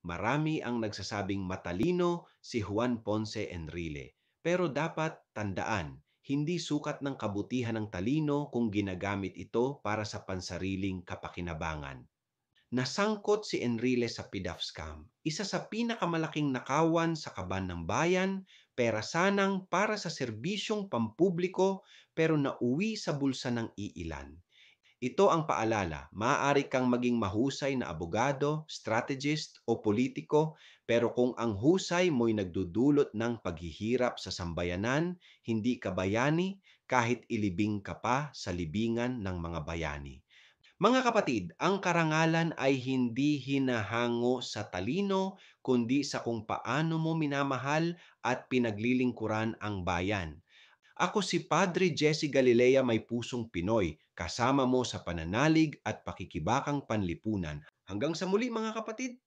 Marami ang nagsasabing matalino si Juan Ponce Enrile. Pero dapat tandaan, hindi sukat ng kabutihan ng talino kung ginagamit ito para sa pansariling kapakinabangan. Nasangkot si Enrile sa PDAF scam, isa sa pinakamalaking nakawan sa kaban ng bayan, pera sanang para sa serbisyong pampubliko pero nauwi sa bulsa ng iilan. Ito ang paalala, maaari kang maging mahusay na abogado, strategist o politiko, pero kung ang husay mo'y nagdudulot ng paghihirap sa sambayanan, hindi ka bayani kahit ilibing ka pa sa libingan ng mga bayani. Mga kapatid, ang karangalan ay hindi hinahango sa talino, kundi sa kung paano mo minamahal at pinaglilingkuran ang bayan. Ako si Padre Jesse Galilea May Pusong Pinoy, kasama mo sa pananalig at pakikibakang panlipunan. Hanggang sa muli mga kapatid!